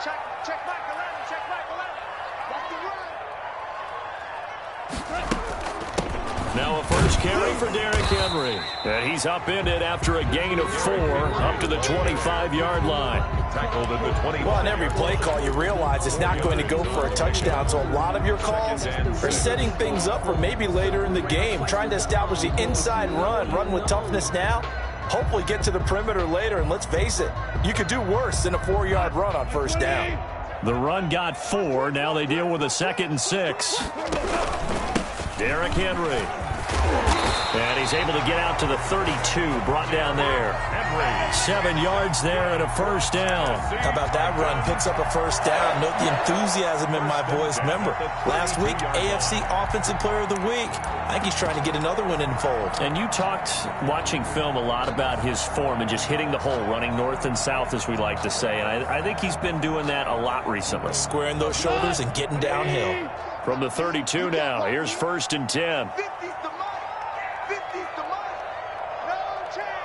Check Michael Allen. Check Michael Allen. That's the run. Now a first carry for Derrick Henry. And he's upended after a gain of 4 up to the 25-yard line. Tackled at the 20. Well, on every play call, you realize it's not going to go for a touchdown. So a lot of your calls are setting things up for maybe later in the game, trying to establish the inside run with toughness now. Hopefully get to the perimeter later, and let's face it, you could do worse than a 4-yard run on first down. The run got 4. Now they deal with a 2nd and 6. Derrick Henry. And he's able to get out to the 32, brought down there. 7 yards there and a first down. How about that run? Picks up a first down. Note the enthusiasm in my boys' member. Last week, AFC Offensive Player of the Week. I think he's trying to get another one in the fold. And you talked, watching film, a lot about his form and just hitting the hole, running north and south, as we like to say. And I think he's been doing that a lot recently. Squaring those shoulders and getting downhill. From the 32 now, here's 1st and 10. 50's the mark. 50's the mark. No chance.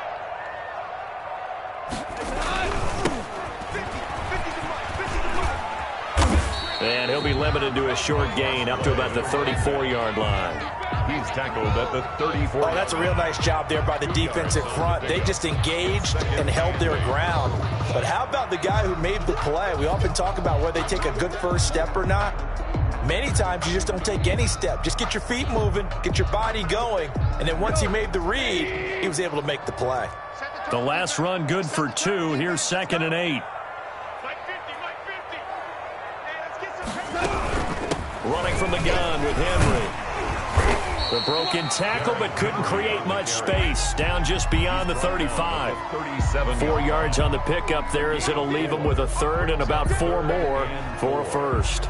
50's the mark. 50's the mark. And he'll be limited to a short gain up to about the 34-yard line. He's tackled at the 34. Oh, that's a real nice job there by the defensive front. They just engaged and held their ground. But how about the guy who made the play? We often talk about whether they take a good first step or not. Many times you just don't take any step. Just get your feet moving, get your body going, and then once he made the read, he was able to make the play. The last run good for 2. Here's 2nd and 8. Mike 50. Hey, let's get some. Running from the gun with Henry. The broken tackle, but couldn't create much space. Down just beyond the 35. 37. 4 yards on the pickup there as it'll leave him with a 3rd and about 4 more for a first.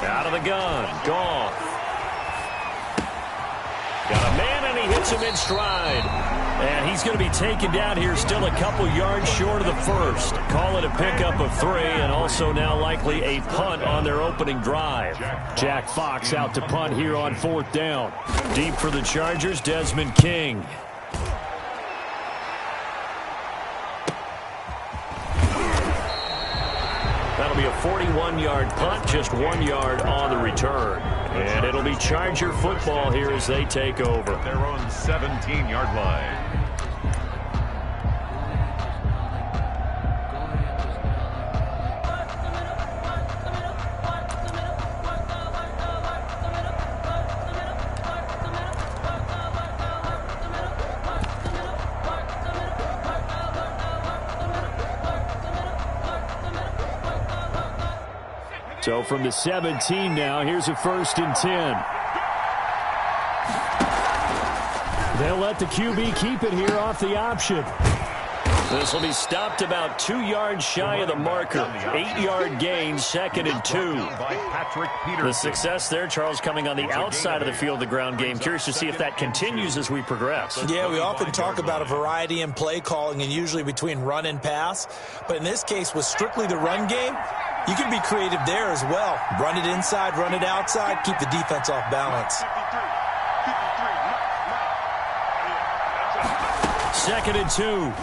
Out of the gun. Gone. Got a man, and he hits him in stride. And he's going to be taken down here still a couple yards short of the first. Call it a pickup of 3, and also now likely a punt on their opening drive. Jack Fox out to punt here on 4th down. Deep for the Chargers, Desmond King. That'll be a 41-yard punt, just 1 yard on the return. And it'll be Charger football here as they take over. Their own 17-yard line. So from the 17 now, here's a 1st and 10. They'll let the QB keep it here off the option. This will be stopped about 2 yards shy of the marker. 8-yard gain, 2nd and 2. The success there, Charles, coming on the outside of the field, the ground game. Curious to see if that continues as we progress. Yeah, we often talk about a variety in play calling and usually between run and pass. But in this case, with strictly the run game, you can be creative there as well. Run it inside, run it outside, keep the defense off balance. 2nd and 2.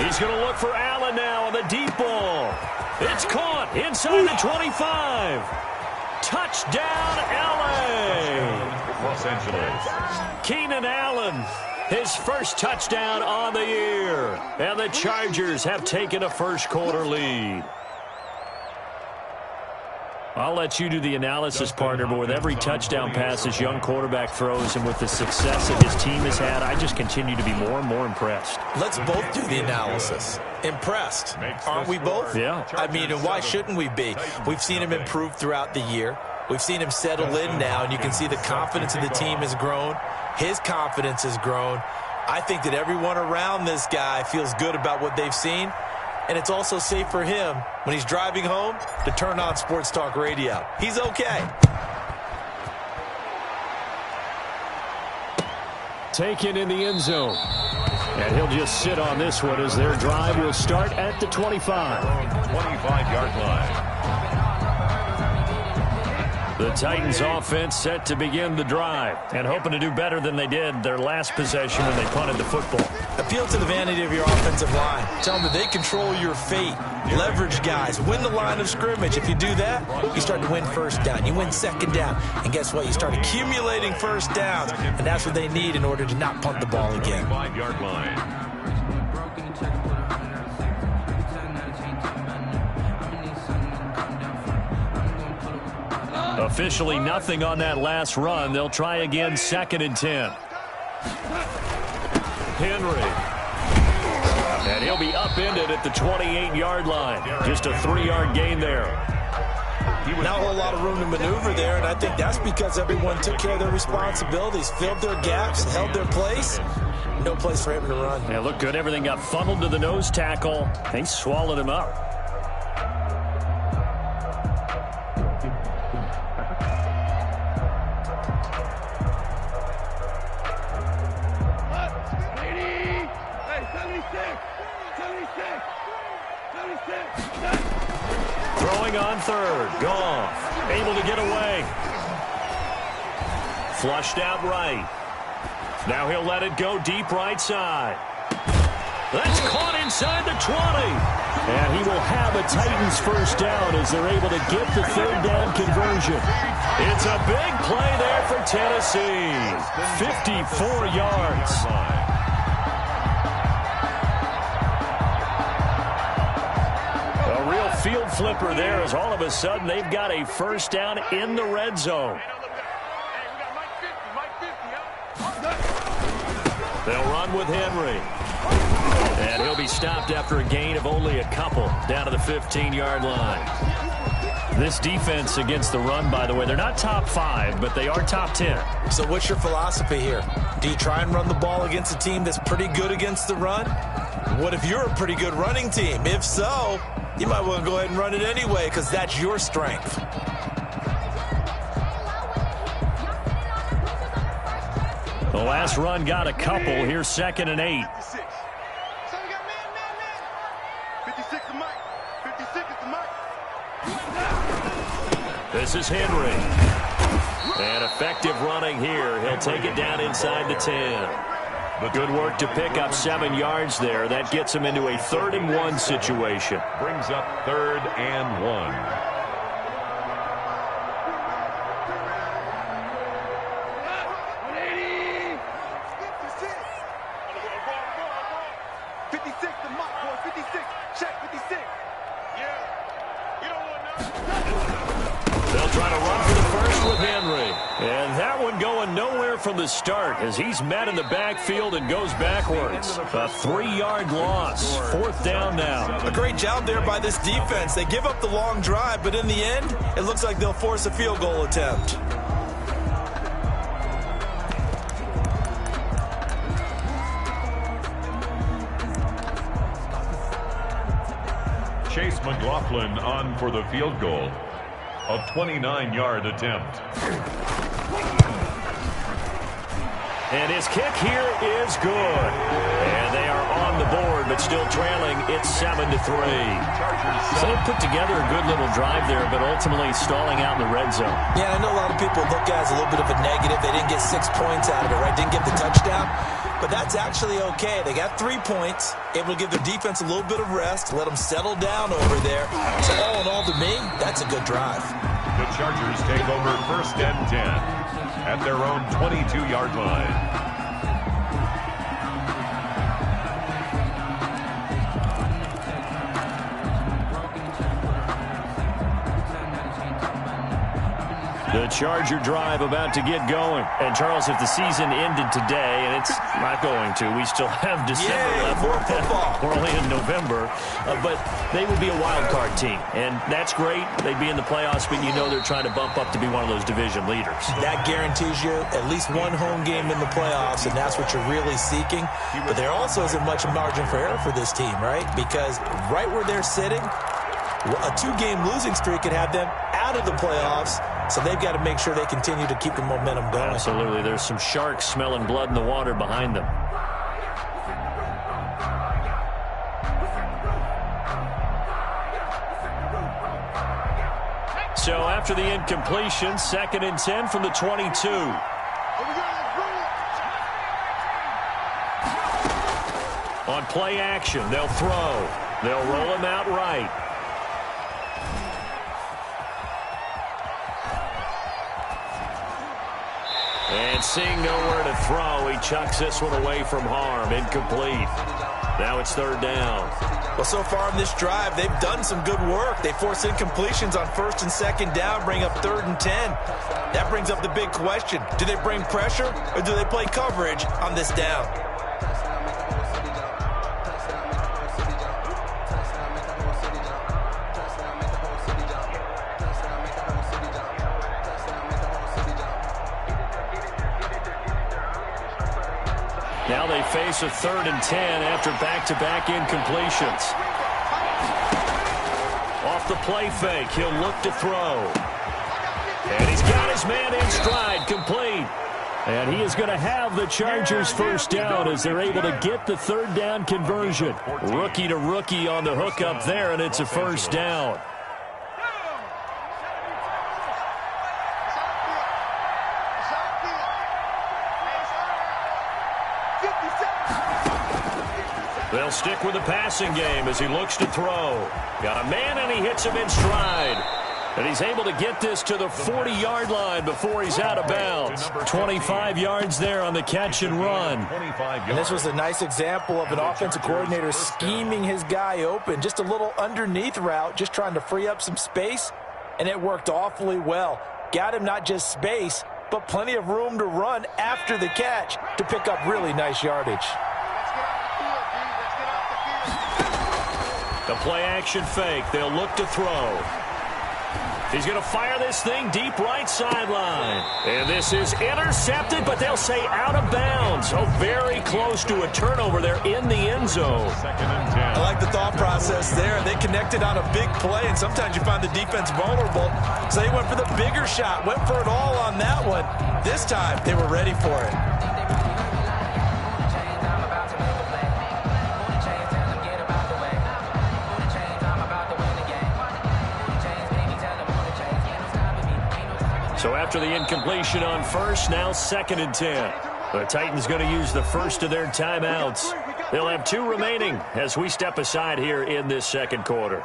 He's going to look for Allen now on the deep ball. It's caught inside the 25. Touchdown, LA. Los Angeles. Keenan Allen, his first touchdown on the year. And the Chargers have taken a first-quarter lead. I'll let you do the analysis, partner, but with every touchdown pass this young quarterback throws and with the success that his team has had, I just continue to be more and more impressed. Let's both do the analysis. Impressed. Aren't we both? Yeah. I mean, and why shouldn't we be? We've seen him improve throughout the year. We've seen him settle in now, and you can see the confidence of the team has grown. His confidence has grown. I think that everyone around this guy feels good about what they've seen. and it's also safe for him when he's driving home to turn on Sports Talk Radio. He's okay. Taken in the end zone. And he'll just sit on this one as their drive will start at the 25. 25-yard line. The Titans offense set to begin the drive and hoping to do better than they did their last possession when they punted the football. Appeal to the vanity of your offensive line. Tell them that they control your fate. Leverage guys. Win the line of scrimmage. If you do that, you start to win first down. You win second down. And guess what? You start accumulating first downs. And that's what they need in order to not punt the ball again. 5-yard line. Officially nothing on that last run. They'll try again 2nd and 10. Henry. And he'll be upended at the 28-yard line. Just a 3-yard gain there. Not a whole lot of room to maneuver there, and I think that's because everyone took care of their responsibilities, filled their gaps, held their place. No place for him to run. Yeah, looked good. Everything got funneled to the nose tackle. They swallowed him up. Throwing on third. Goff able to get away. Flushed out right. Now he'll let it go deep right side. That's caught inside the 20. And he will have a Titans first down as they're able to get the 3rd down conversion. It's a big play there for Tennessee. 54 yards. Field flipper there as all of a sudden they've got a first down in the red zone. They'll run with Henry. And he'll be stopped after a gain of only a couple down to the 15-yard line. This defense against the run, by the way, they're not top 5, but they are top 10. So what's your philosophy here? Do you try and run the ball against a team that's pretty good against the run? What if you're a pretty good running team? If so, you might want to go ahead and run it anyway because that's your strength. The last run got a couple. Here's 2nd and 8. 56 to Mike. 56 is to Mike. This is Henry. And effective running here. He'll take it down inside the 10. Good work to pick up 7 yards there. That gets him into a 3rd and 1 situation. Brings up 3rd and 1. 56 to Mike, boy. 56. Check 56. Yeah. You don't want nothing. They'll try to run for the first with Henry. And that one going nowhere from the start as he's met in the backfield and goes backwards. A 3-yard loss. 4th down now. A great job there by this defense. They give up the long drive, but in the end, it looks like they'll force a field goal attempt. Chase McLaughlin on for the field goal. A 29-yard attempt. And his kick here is good. And they are on the board, but still trailing. It's 7-3. So they put together a good little drive there, but ultimately stalling out in the red zone. Yeah, I know a lot of people look at it as a little bit of a negative. They didn't get 6 points out of it, right? Didn't get the touchdown. But that's actually okay. They got 3 points, able to give their defense a little bit of rest, let them settle down over there. So all in all, to me, that's a good drive. The Chargers take over 1st and 10 at their own 22-yard line. The The Charger drive about to get going. And, Charles, if the season ended today, and it's not going to, we still have December left. More football. We're only in November. But they would be a wild card team. And that's great. They'd be in the playoffs, but you know they're trying to bump up to be one of those division leaders. That guarantees you at least one home game in the playoffs, and that's what you're really seeking. But there also isn't much margin for error for this team, right? Because right where they're sitting, a 2-game losing streak could have them out of the playoffs, so they've got to make sure they continue to keep the momentum going. Absolutely. There's some sharks smelling blood in the water behind them. So after the incompletion, 2nd and 10 from the 22. On play action, they'll throw. They'll roll him out right. And seeing nowhere to throw, he chucks this one away from harm. Incomplete. Now it's 3rd down. Well, so far in this drive, they've done some good work. They force incompletions on 1st and 2nd down, bring up 3rd and 10. That brings up the big question. Do they bring pressure or do they play coverage on this down? Now they face a 3rd and 10 after back-to-back incompletions. Off the play fake, he'll look to throw. And he's got his man in stride, complete. And he is going to have the Chargers 1st down as they're able to get the 3rd down conversion. Rookie to rookie on the hook up there, and it's a 1st down. They'll stick with the passing game as he looks to throw. Got a man, and he hits him in stride. And he's able to get this to the 40-yard line before he's out of bounds. 25 yards there on the catch and run. And this was a nice example of an offensive coordinator scheming his guy open. Just a little underneath route, just trying to free up some space, and it worked awfully well. Got him not just space, but plenty of room to run after the catch to pick up really nice yardage. The play-action fake. They'll look to throw. He's going to fire this thing deep right sideline. And this is intercepted, but they'll say out of bounds. Oh, very close to a turnover there in the end zone. 2nd and 10. I like the thought process there. They connected on a big play, and sometimes you find the defense vulnerable. So they went for the bigger shot, went for it all on that one. This time, they were ready for it. So after the incompletion on 1st, now 2nd and 10. The Titans going to use the first of their timeouts. They'll have 2 remaining as we step aside here in this 2nd quarter.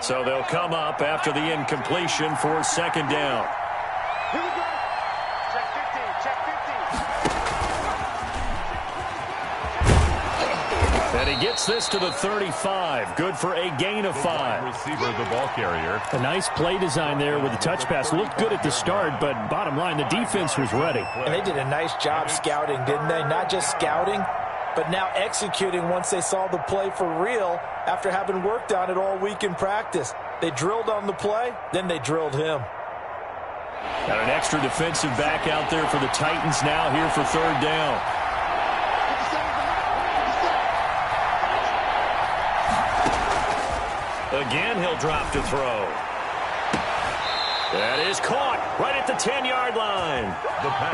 So they'll come up after the incompletion for 2nd down. Here we go. Check 15. Check 15. And he gets this to the 35. Good for a gain of 5. Receiver, the ball carrier. A nice play design there with the touch pass. Looked good at the start, but bottom line, the defense was ready. And they did a nice job scouting, didn't they? Not just scouting, but now executing once they saw the play for real after having worked on it all week in practice. They drilled on the play, then they drilled him. Got an extra defensive back out there for the Titans now here for 3rd down. Again, he'll drop to throw. That is caught right at the 10-yard line.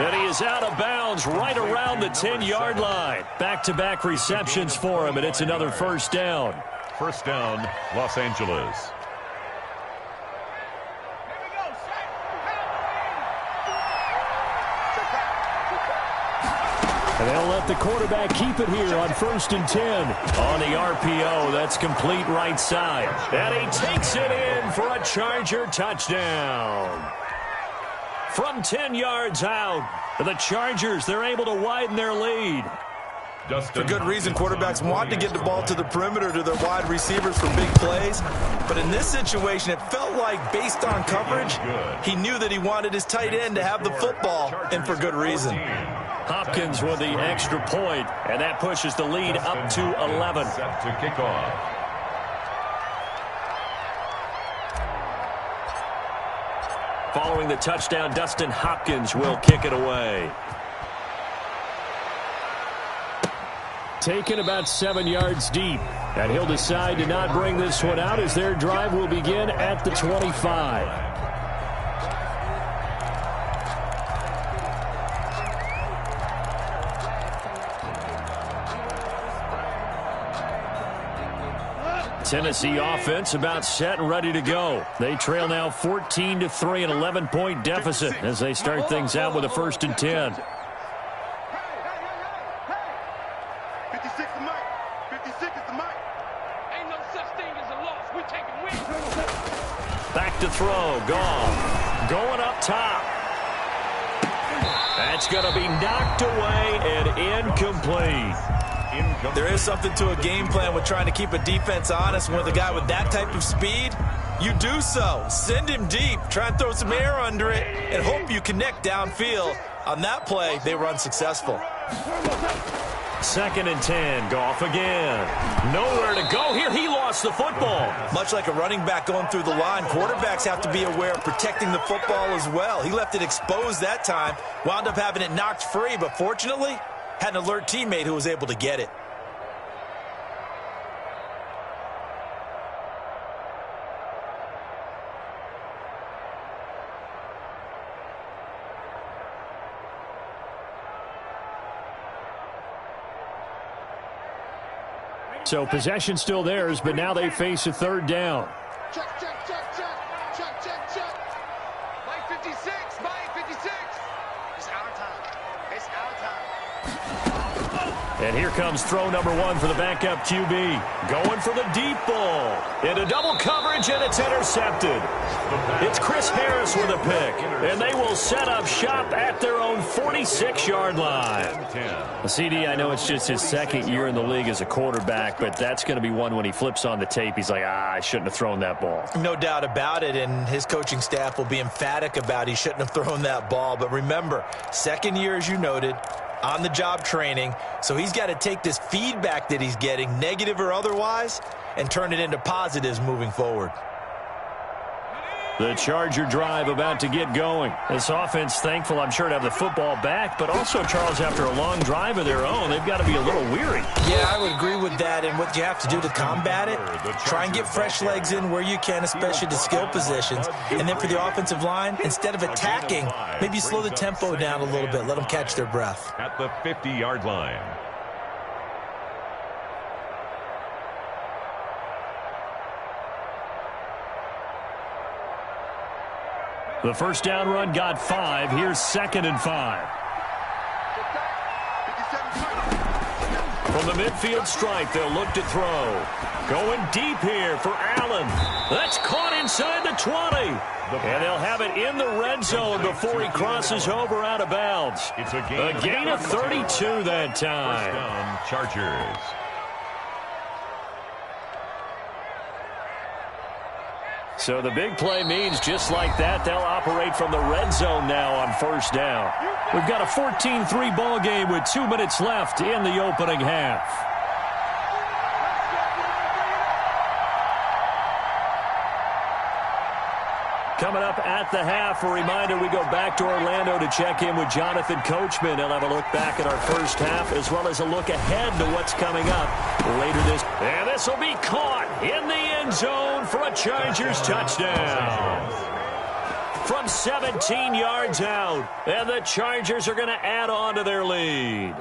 And he is out of bounds right around the 10-yard line. Back-to-back receptions for him, and it's another 1st down. 1st down, Los Angeles. And they'll let the quarterback keep it here on 1st and 10. On the RPO, that's complete right side. And he takes it in for a Charger touchdown. From 10 yards out, the Chargers, they're able to widen their lead. For good reason, quarterbacks want to get the ball to the perimeter to their wide receivers for big plays. But in this situation, it felt like, based on coverage, he knew that he wanted his tight end to have the football, and for good reason. Hopkins with the extra point, and that pushes the lead up to 11. Set to kick off. Following the touchdown, Dustin Hopkins will kick it away. Taken about 7 yards deep. And he'll decide to not bring this one out as their drive will begin at the 25. Tennessee offense about set and ready to go. They trail now 14-3, an 11-point deficit as they start things out with a 1st and 10. 56 is Mike. 56 is the Mike. Ain't no such thing as a loss. We taking wins. Back to throw. Gone. Going up top. That's going to be knocked away and incomplete. There is something to a game plan with trying to keep a defense honest. When with a guy with that type of speed, you do so. Send him deep. Try and throw some air under it and hope you connect downfield. On that play, they were unsuccessful. 2nd and 10. Goff again. Nowhere to go here. He lost the football. Much like a running back going through the line, quarterbacks have to be aware of protecting the football as well. He left it exposed that time, wound up having it knocked free, but fortunately, had an alert teammate who was able to get it. So possession still theirs, but now they face a 3rd down. Check. Mike 56. Mike 56. It's our time. It's our time. And here comes throw number 1 for the backup QB. Going for the deep ball. Into double coverage, and it's intercepted. It's Chris Harris with a pick. And they will set up shop at their own 46-yard line. CD, I know it's just his 2nd year in the league as a quarterback, but that's going to be one when he flips on the tape. He's like, I shouldn't have thrown that ball. No doubt about it, and his coaching staff will be emphatic about he shouldn't have thrown that ball. But remember, 2nd year, as you noted, on-the-job training, so he's got to take this feedback that he's getting, negative or otherwise, and turn it into positives moving forward. The Charger drive about to get going. This offense thankful, I'm sure, to have the football back, but also, Charles, after a long drive of their own, they've got to be a little weary. Yeah, I would agree with that, and what you have to do to combat it, try and get fresh legs in where you can, especially to skill positions. And then for the offensive line, instead of attacking, maybe slow the tempo down a little bit, let them catch their breath. At the 50-yard line. The 1st down run got 5. Here's 2nd and 5. From the midfield stripe, they'll look to throw. Going deep here for Allen. That's caught inside the 20. And they'll have it in the red zone before he crosses over out of bounds. It's a gain of 32 that time. 1st down, Chargers. So the big play means just like that, they'll operate from the red zone now on 1st down. We've got a 14-3 ball game with 2 minutes left in the opening half. Coming up at the half, a reminder, we go back to Orlando to check in with Jonathan Coachman. He'll have a look back at our 1st half as well as a look ahead to what's coming up later this. And this will be caught in the end zone for a Chargers touchdown. From 17 yards out, and the Chargers are going to add on to their lead.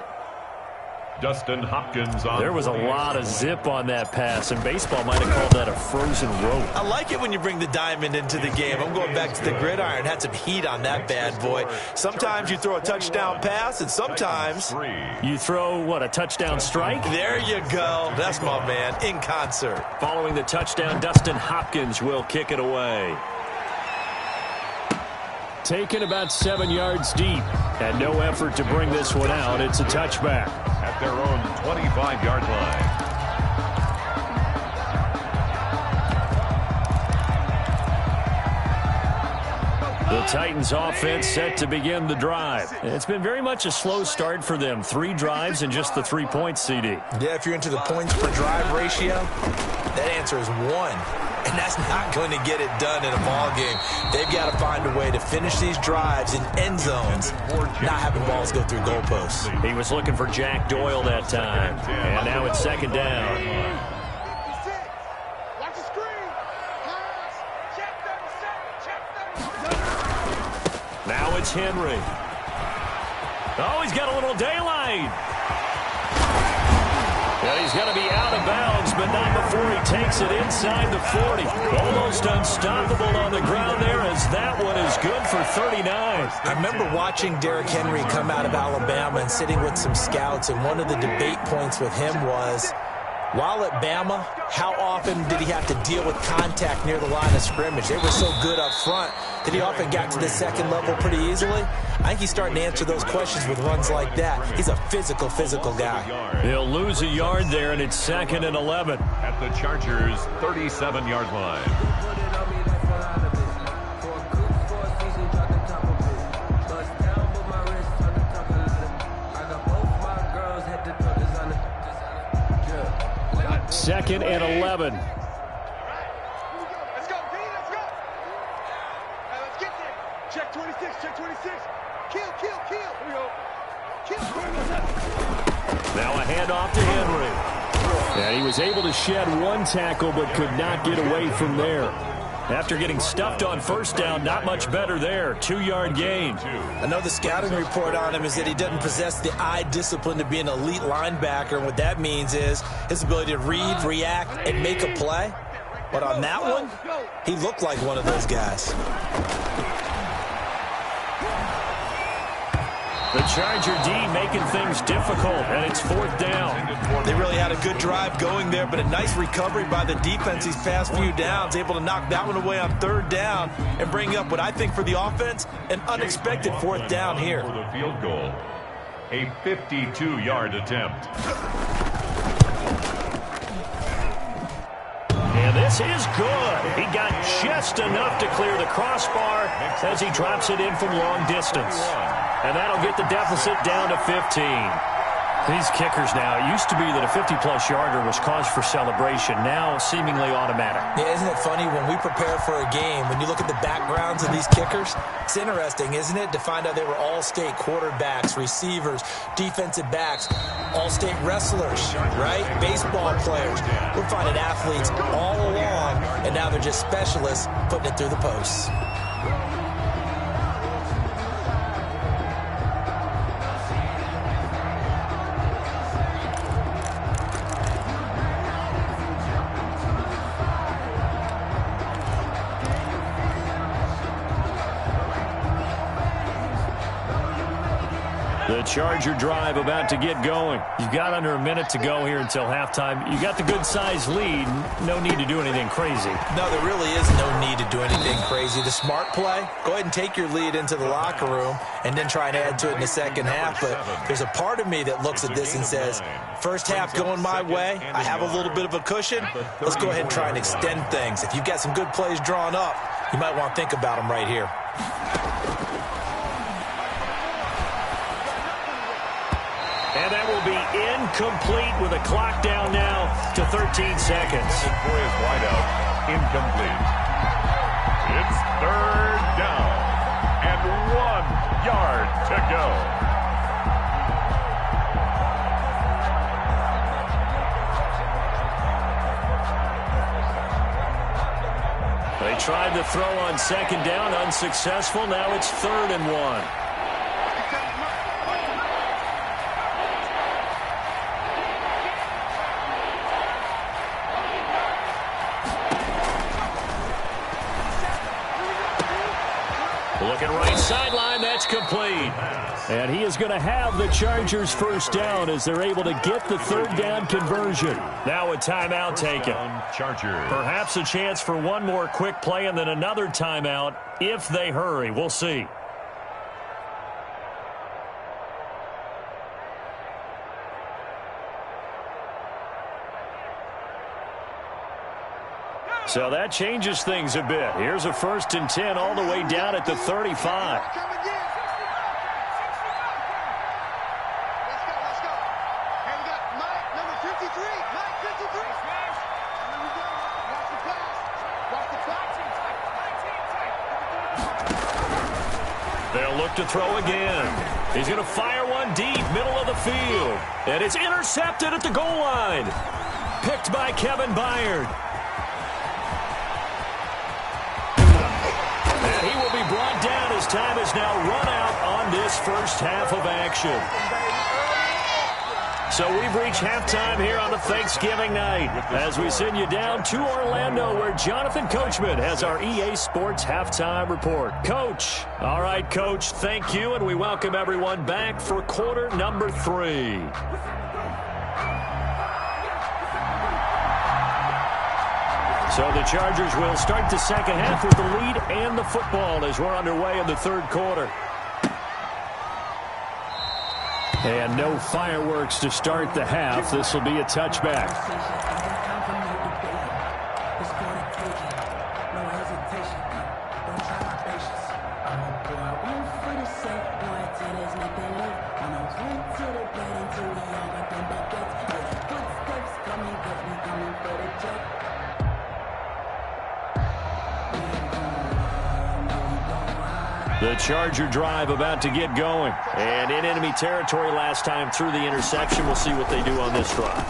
Dustin Hopkins on. There was a lot of zip on that pass, and baseball might have called that a frozen rope. I like it when you bring the diamond into the game. I'm going back to the gridiron. Had some heat on that bad boy. Sometimes you throw a touchdown pass, and sometimes you throw, what, a touchdown strike? There you go. That's my man, in concert. Following the touchdown, Dustin Hopkins will kick it away. taken about 7 yards deep. And no effort to bring this one out. It's a touchback. At their own 25-yard line. The Titans offense set to begin the drive. It's been very much a slow start for them. 3 drives and just the 3 points, CD. Yeah, if you're into the points per drive ratio, that answer is 1. And that's not going to get it done in a ball game. They've got to find a way to finish these drives in end zones, not having balls go through goalposts. He was looking for Jack Doyle that time. And now it's 2nd down. Now it's Henry. Oh, he's got a little daylight. Yeah, he's going to be out of bounds, but not before he takes it inside the 40. Almost unstoppable on the ground there, as that one is good for 39. I remember watching Derrick Henry come out of Alabama and sitting with some scouts, and one of the debate points with him was, while at Bama, how often did he have to deal with contact near the line of scrimmage? They were so good up front that he often got to the second level pretty easily. I think he's starting to answer those questions with runs like that. He's a physical guy. He'll lose a yard there, and it's 2nd and 11. At the Chargers' 37-yard line. Second and 11. Let's go, D, let's go. Hey, let's get there. Check 26, check 26. Kill. Here we go. Kill. Now a handoff to Henry. And he was able to shed 1 tackle, but could not get away from there. After getting stuffed on 1st down, not much better there. 2-yard gain. I know the scouting report on him is that he doesn't possess the eye discipline to be an elite linebacker. And what that means is his ability to read, react, and make a play. But on that one, he looked like one of those guys. The Charger D making things difficult, and it's 4th down. They really had a good drive going there, but a nice recovery by the defense these past few downs, able to knock that one away on 3rd down and bring up what I think for the offense, an unexpected 4th down here. For the field goal, a 52-yard attempt. And this is good. He got just enough to clear the crossbar as he drops it in from long distance. And that'll get the deficit down to 15. These kickers now, it used to be that a 50-plus yarder was cause for celebration. Now seemingly automatic. Yeah, isn't it funny when we prepare for a game, when you look at the backgrounds of these kickers, it's interesting, isn't it, to find out they were all-state quarterbacks, receivers, defensive backs, all-state wrestlers, right? Baseball players. We're finding athletes all along, and now they're just specialists putting it through the posts. The Charger drive about to get going. You've got under a minute to go here until halftime. You got the good-sized lead. No need to do anything crazy. No, there really is no need to do anything crazy. The smart play, go ahead and take your lead into the locker room and then try and add to it in the second half. But there's a part of me that looks at this and says, first half going my way, I have a little bit of a cushion. Let's go ahead and try and extend things. If you've got some good plays drawn up, you might want to think about them right here. And that will be incomplete with a clock down now to 13 seconds. For his wideout, incomplete. It's 3rd down and 1 yard to go. They tried to throw on 2nd down, unsuccessful. Now it's 3rd and 1. Looking right sideline, that's complete. And he is going to have the Chargers first down as they're able to get the third down conversion. Now a timeout taken. Chargers. Perhaps a chance for one more quick play and then another timeout if they hurry. We'll see. So that changes things a bit. Here's a 1st and 10 all the way down at the 35. They'll look to throw again. He's going to fire one deep, middle of the field. And it's intercepted at the goal line. Picked by Kevin Byard. And he will be brought down as time is now run out on this first half of action. So we've reached halftime here on the Thanksgiving night as we send you down to Orlando where Jonathan Coachman has our EA Sports Halftime Report. Coach. All right, Coach, thank you, and we welcome everyone back for quarter number 3. So the Chargers will start the second half with the lead and the football as we're underway in the third quarter. And no fireworks to start the half. This will be a touchback. The Charger drive about to get going. And in enemy territory last time through the interception. We'll see what they do on this drive.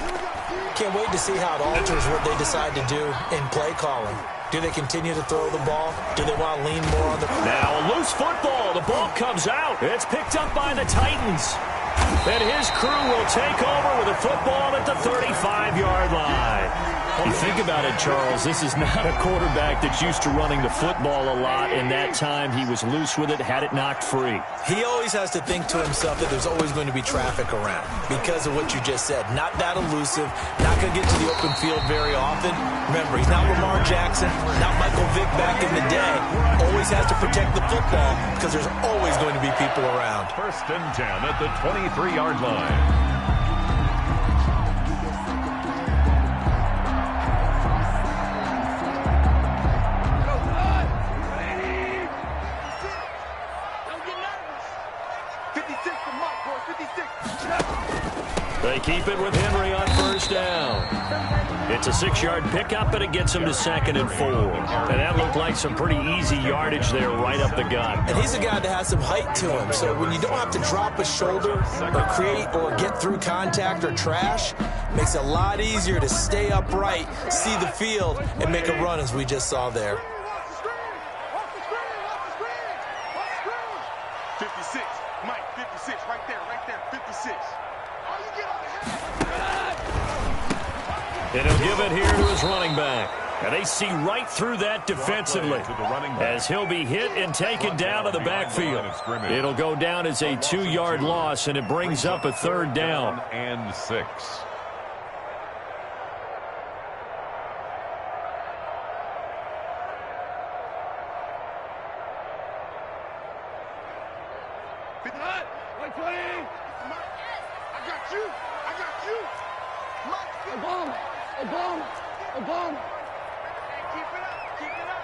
Can't wait to see how it alters what they decide to do in play calling. Do they continue to throw the ball? Do they want to lean more on the... Now a loose football. The ball comes out. It's picked up by the Titans. And his crew will take over with a football at the 35-yard line. You think about it, Charles, this is not a quarterback that's used to running the football a lot. In that time, he was loose with it, had it knocked free. He always has to think to himself that there's always going to be traffic around because of what you just said. Not that elusive, not going to get to the open field very often. Remember, he's not Lamar Jackson, not Michael Vick back in the day. Always has to protect the football because there's always going to be people around. 1st and 10 at the 23-yard line. They keep it with Henry on first down. It's a 6-yard pickup, and it gets him to 2nd and 4. And that looked like some pretty easy yardage there right up the gut. And he's a guy that has some height to him. So when you don't have to drop a shoulder or create or get through contact or trash, makes it a lot easier to stay upright, see the field, and make a run as we just saw there. 56, Mike, 56, right there, 56. And he'll give it here to his running back. And they see right through that defensively as he'll be hit and taken down to the backfield. It'll go down as a 2-yard loss, and it brings up a 3rd down. And 6. Obama. Keep it up.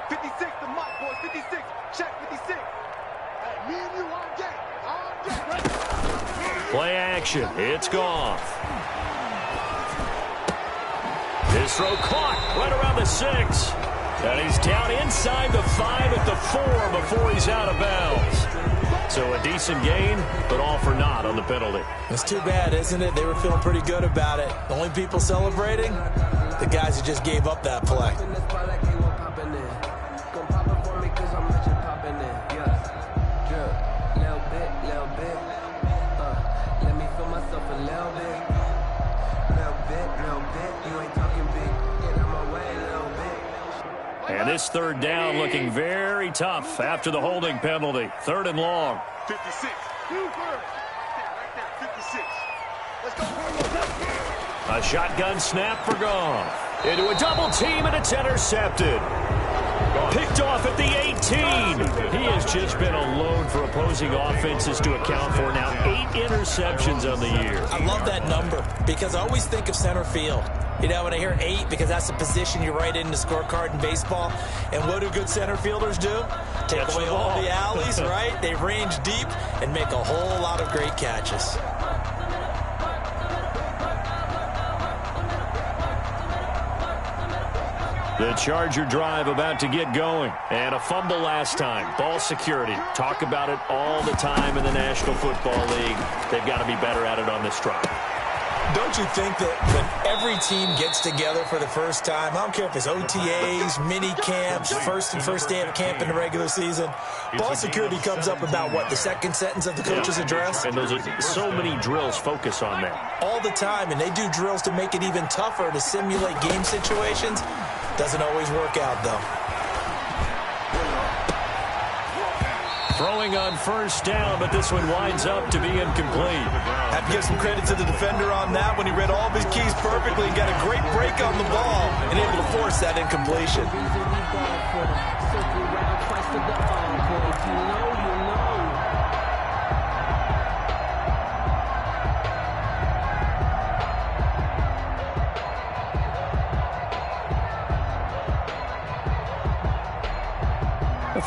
56, the Mike boys, 56. Check 56. Hey, me and you all day. Play action. It's Goff. His throw caught right around the 6. And he's down inside the 5 at the 4 before he's out of bounds. So a decent gain, but all for naught on the penalty. It's too bad, isn't it? They were feeling pretty good about it. The only people celebrating, the guys who just gave up that play. And And this third down looking very tough after the holding penalty. 3rd and long. 56. Right there, 56. Let's go. A shotgun snap for Goff. Into a double team, and it's intercepted. Picked off at the 18. He has just been a load for opposing offenses to account for. Now 8 interceptions on the year. I love that number because I always think of center field. You know, when I hear 8, because that's the position you write in the scorecard in baseball. And what do good center fielders do? Take away all the alleys, right? They range deep and make a whole lot of great catches. The Charger drive about to get going. And a fumble last time. Ball security. Talk about it all the time in the National Football League. They've got to be better at it on this drive. Don't you think that when every team gets together for the first time, I don't care if it's OTAs, mini camps, first day of camp in the regular season, ball security comes up about, what, the second sentence of the coach's address? And those are so many drills focus on that. All the time, and they do drills to make it even tougher to simulate game situations. Doesn't always work out, though. Throwing on 1st down, but this one winds up to be incomplete. Have to give some credit to the defender on that when he read all of his keys perfectly and got a great break on the ball and able to force that incompletion.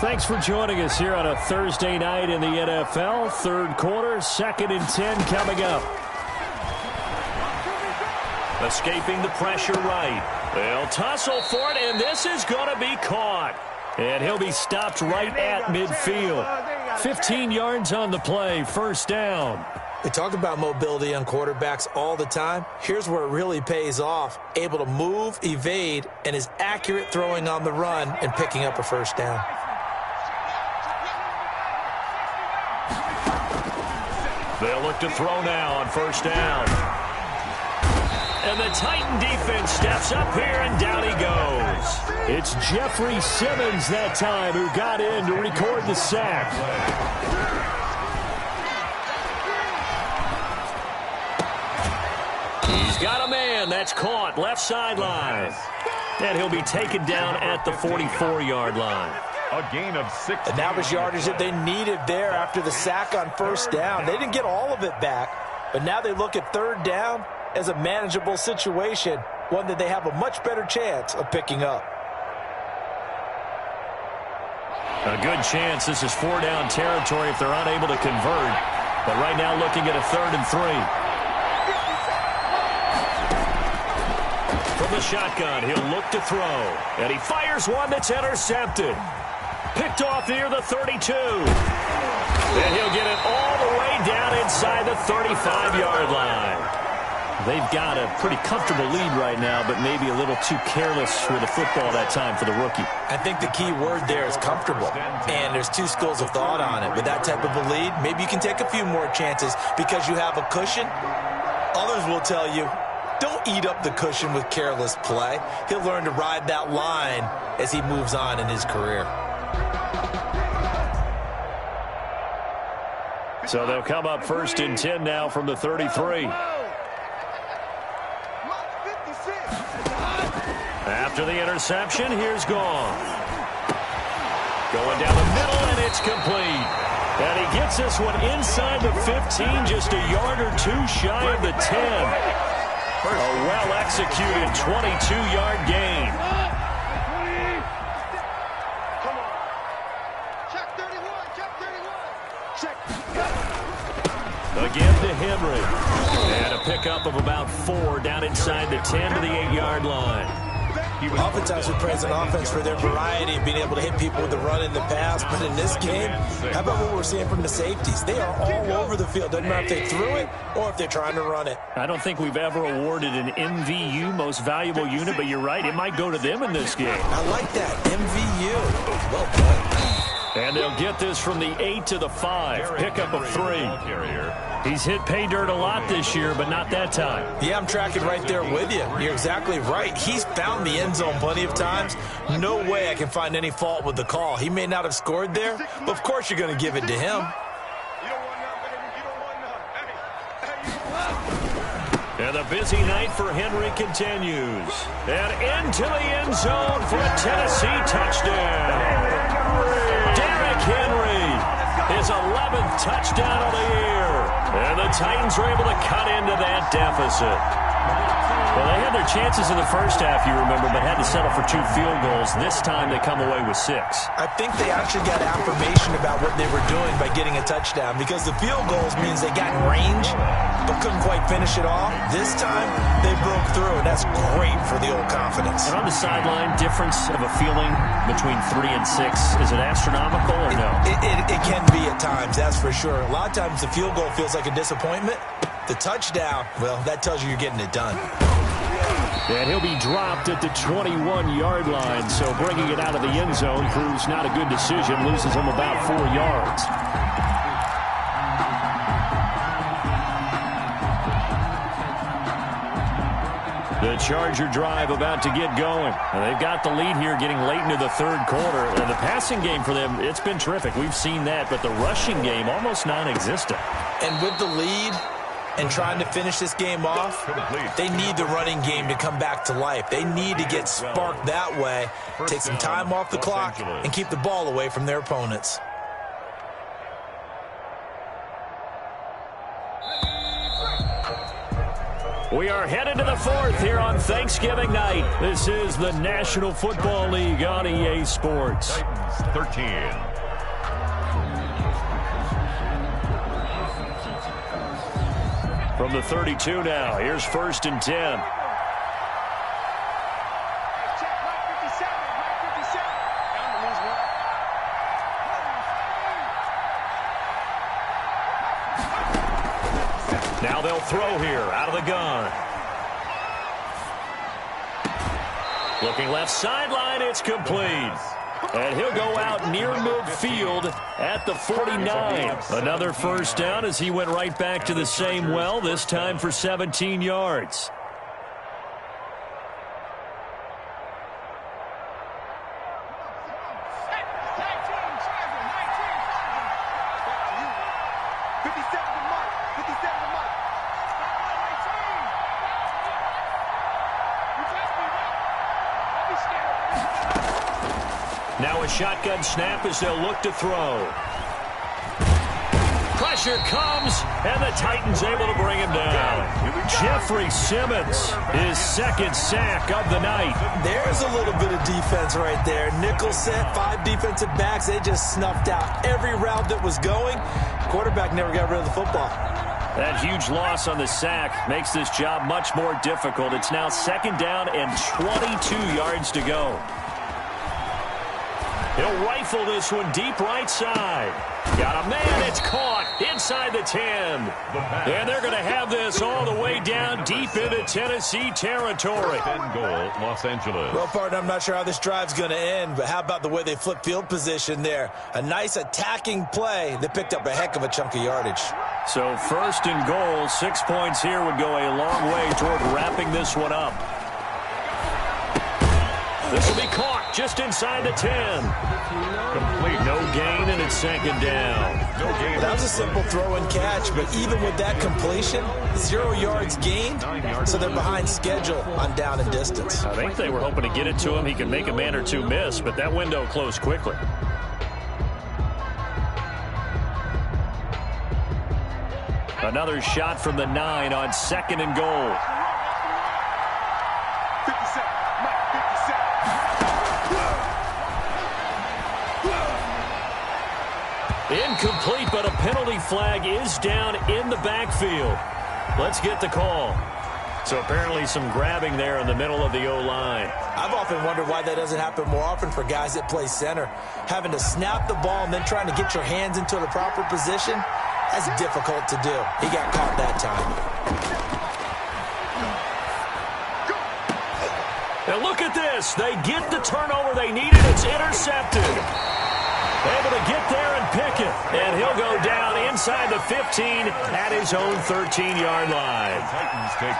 Thanks for joining us here on a Thursday night in the NFL. 3rd quarter, 2nd and 10 coming up. Escaping the pressure right. They'll tussle for it, and this is going to be caught. And he'll be stopped right at midfield. 15 yards on the play, 1st down. We talk about mobility on quarterbacks all the time. Here's where it really pays off. Able to move, evade, and is accurate throwing on the run and picking up a 1st down. They'll look to throw now on 1st down. And the Titan defense steps up here, and down he goes. It's Jeffrey Simmons that time who got in to record the sack. He's got a man. That's caught. Left sideline. And he'll be taken down at the 44-yard line. A gain of 6. And that was yardage that they needed there after the sack on 1st down. They didn't get all of it back, but now they look at 3rd down as a manageable situation, one that they have a much better chance of picking up. A good chance this is 4-down territory if they're unable to convert. But right now looking at a 3rd and 3. From the shotgun, he'll look to throw. And he fires one that's intercepted. Picked off near the 32. And he'll get it all the way down inside the 35-yard line. They've got a pretty comfortable lead right now, but maybe a little too careless with the football that time for the rookie. I think the key word there is comfortable. And there's 2 schools of thought on it. With that type of a lead, maybe you can take a few more chances because you have a cushion. Others will tell you, don't eat up the cushion with careless play. He'll learn to ride that line as he moves on in his career. So they'll come up 1st and 10 now from the 33. After the interception, here's Goff. Going down the middle, and it's complete. And he gets this one inside the 15, just a yard or 2 shy of the 10. A well-executed 22-yard gain. Come on. Check 31. Check 31. Check. Again to Henry. And a pickup of about 4 down inside the 10 to the 8-yard line. Oftentimes we praise an offense for their variety of being able to hit people with the run and the pass, but in this game, how about what we're seeing from the safeties? They are all over the field. Doesn't matter if they threw it or if they're trying to run it. I don't think we've ever awarded an MVU, most valuable unit, but you're right, it might go to them in this game. I like that, MVU. Well done. And they'll get this from the 8 to the 5. Pickup of 3. He's hit pay dirt a lot this year, but not that time. Yeah, I'm tracking right there with you. You're exactly right. He's found the end zone plenty of times. No way I can find any fault with the call. He may not have scored there, but of course you're going to give it to him. And the busy night for Henry continues. And into the end zone for a Tennessee touchdown. Derrick Henry, his 11th touchdown of the year. And the Titans were able to cut into that deficit. Well, they had their chances in the first half, you remember, but had to settle for 2 field goals. This time they come away with 6. I think they actually got affirmation about what they were doing by getting a touchdown, because the field goals means they got in range but couldn't quite finish it off. This time they broke through, and that's great for the old confidence. And on the sideline, difference of a feeling between 3 and 6, is it astronomical or no? It can be at times, that's for sure. A lot of times the field goal feels like a disappointment. The touchdown, well, that tells you you're getting it done. And he'll be dropped at the 21-yard line, so bringing it out of the end zone proves not a good decision, loses him about 4 yards. The Charger drive about to get going. And they've got the lead here getting late into the third quarter. And the passing game for them, it's been terrific. We've seen that, but the rushing game almost non-existent. And with the lead and trying to finish this game off, they need the running game to come back to life. They need to get sparked that way, take some time off the clock, and keep the ball away from their opponents. We are headed to the 4th here on Thanksgiving night. This is the National Football League on EA Sports. Titans 13. From the 32 now, here's 1st and 10. Now they'll throw here out of the gun. Looking left sideline, it's complete. And he'll go out near midfield at the 49. Another first down as he went right back to the same well, this time for 17 yards. Now a shotgun snap as they'll look to throw. Pressure comes, and the Titans able to bring him down. Jeffrey Simmons, his 2nd sack of the night. There's a little bit of defense right there. Nickel set, 5 defensive backs. They just snuffed out every route that was going. Quarterback never got rid of the football. That huge loss on the sack makes this job much more difficult. It's now 2nd down and 22 yards to go. He'll rifle this one deep right side. Got a man, it's caught inside the 10. And they're going to have this all the way down deep into Tennessee territory. 10 goal, Los Angeles. Well, partner, I'm not sure how this drive's going to end, but how about the way they flip field position there? A nice attacking play that picked up a heck of a chunk of yardage. So 1st and goal, 6 points here would go a long way toward wrapping this one up. This will be caught just inside the 10. Complete. No gain, and it's 2nd down. No gain. That was a simple throw and catch, but even with that completion, 0 yards gained, so they're behind schedule on down and distance. I think they were hoping to get it to him. He can make a man or two miss, but that window closed quickly. Another shot from the 9 on 2nd and goal. 57. Mike, 57. Incomplete, but a penalty flag is down in the backfield. Let's get the call. So apparently some grabbing there in the middle of the O-line. I've often wondered why that doesn't happen more often for guys that play center. Having to snap the ball and then trying to get your hands into the proper position, that's difficult to do. He got caught that time. Now look at this. They get the turnover they needed. It's intercepted. Able to get there and pick it. And he'll go down inside the 15 at his own 13-yard line.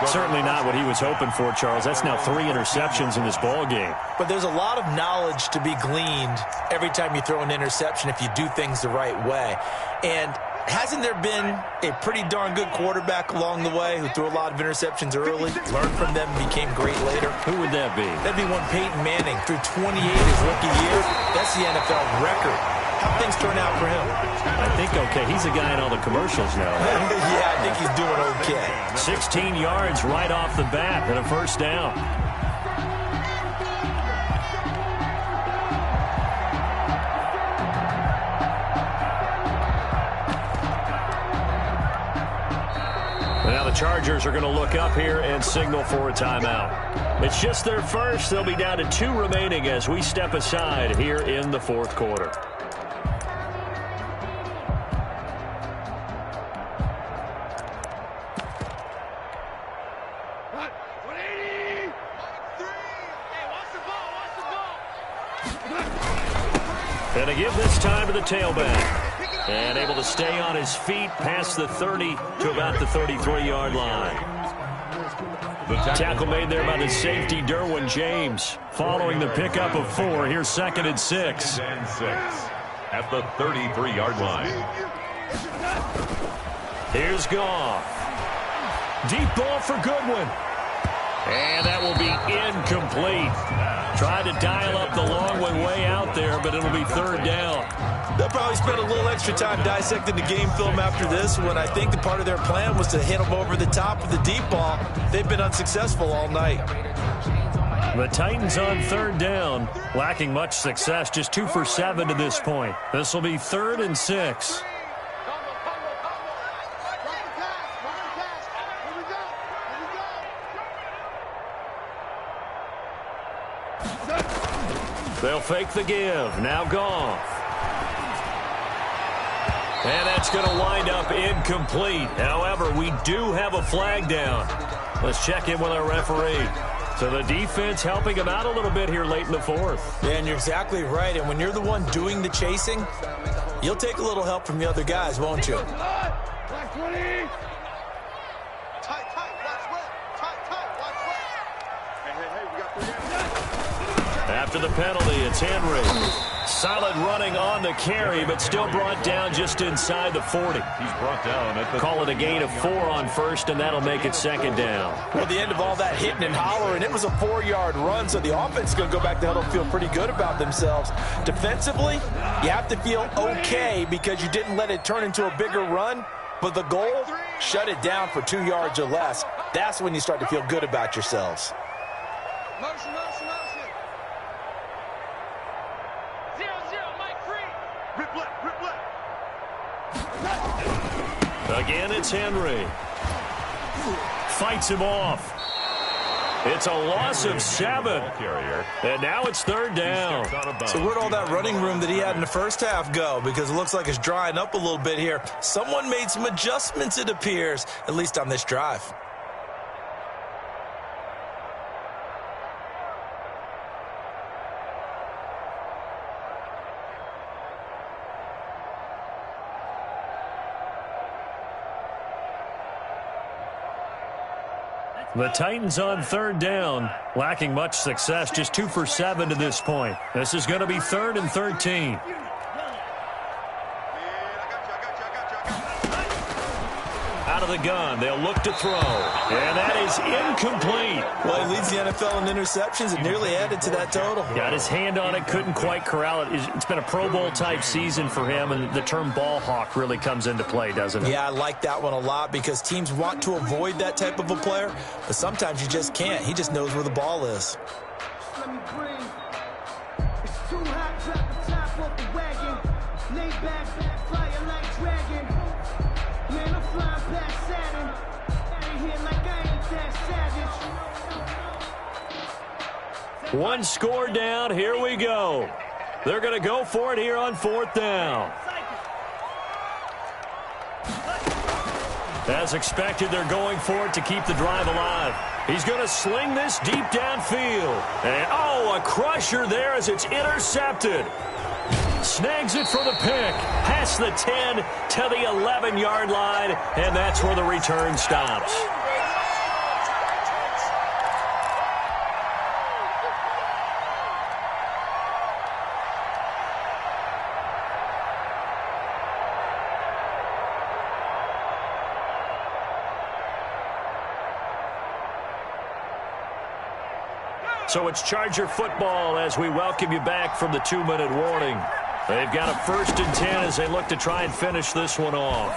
Certainly not what he was hoping for, Charles. That's now 3 interceptions in this ball game. But there's a lot of knowledge to be gleaned every time you throw an interception if you do things the right way. And hasn't there been a pretty darn good quarterback along the way who threw a lot of interceptions early, learned from them, and became great later? Who would that be? That'd be one Peyton Manning. Threw 28 his rookie year. That's the NFL record. How things turn out for him? I think okay. He's a guy in all the commercials now. Yeah, I think he's doing okay. 16 yards right off the bat and a first down. Now the Chargers are going to look up here and signal for a timeout. It's just their first. They'll be down to 2 remaining as we step aside here in the fourth quarter. And to give this time to the tailback. And able to stay on his feet past the 30 to about the 33-yard line. Tackle made there by the safety, Derwin James. Following the pickup of 4, here's 2nd and 6. At the 33-yard line. Here's Goff. Deep ball for Goodwin. And that will be incomplete. Tried to dial up the long one way out there, but it'll be 3rd down. They'll probably spend a little extra time dissecting the game film after this when I think the part of their plan was to hit them over the top of the deep ball. They've been unsuccessful all night. The Titans on 3rd down, lacking much success, just 2 for 7 to this point. This will be 3rd and 6. They'll fake the give. Now Goff. And that's going to wind up incomplete. However, we do have a flag down. Let's check in with our referee. So the defense helping him out a little bit here late in the 4th. Yeah, and you're exactly right. And when you're the one doing the chasing, you'll take a little help from the other guys, won't you? Black 20. Tight, watch well. Tight, watch well. Hey, we got 3 yards. After the penalty, it's Henry. Solid running on the carry, but still brought down just inside the 40. He's brought down at the... Call it a gain of 4 on 1st, and that'll make it 2nd down. Well, the end of all that hitting and hollering, it was a 4-yard run, so the offense is going to go back to huddle and feel pretty good about themselves. Defensively, you have to feel okay because you didn't let it turn into a bigger run, but the goal, shut it down for 2 yards or less. That's when you start to feel good about yourselves. Motion. 0-0, Mike free. Rip left. Again, it's Henry. Fights him off. It's a loss of 7. And now it's 3rd down. So where'd all that running room that he had in the first half go? Because it looks like it's drying up a little bit here. Someone made some adjustments, it appears, at least on this drive. The Titans on 3rd down, lacking much success, just 2 for 7 to this point. This is going to be 3rd and 13. Out of the gun, they'll look to throw, and that is incomplete. Well, he leads the NFL in interceptions and nearly added to that total. Got his hand on it, couldn't quite corral it. It's been a Pro Bowl-type season for him, and the term ball hawk really comes into play, doesn't it? Yeah, I like that one a lot because teams want to avoid that type of a player, but sometimes you just can't. He just knows where the ball is. Let me breathe. It's too hot, drop the top off the wagon. Lay back, flying like dragon. Man, I'm flying past Saturn. Out of here like I ain't that savage. One score down, here we go. They're going to go for it here on 4th down. As expected, they're going for it to keep the drive alive. He's going to sling this deep downfield. And, oh, a crusher there as it's intercepted. Snags it for the pick. Past the 10 to the 11-yard line, and that's where the return stops. So it's Charger football as we welcome you back from the 2-minute warning. They've got a 1st and 10 as they look to try and finish this one off.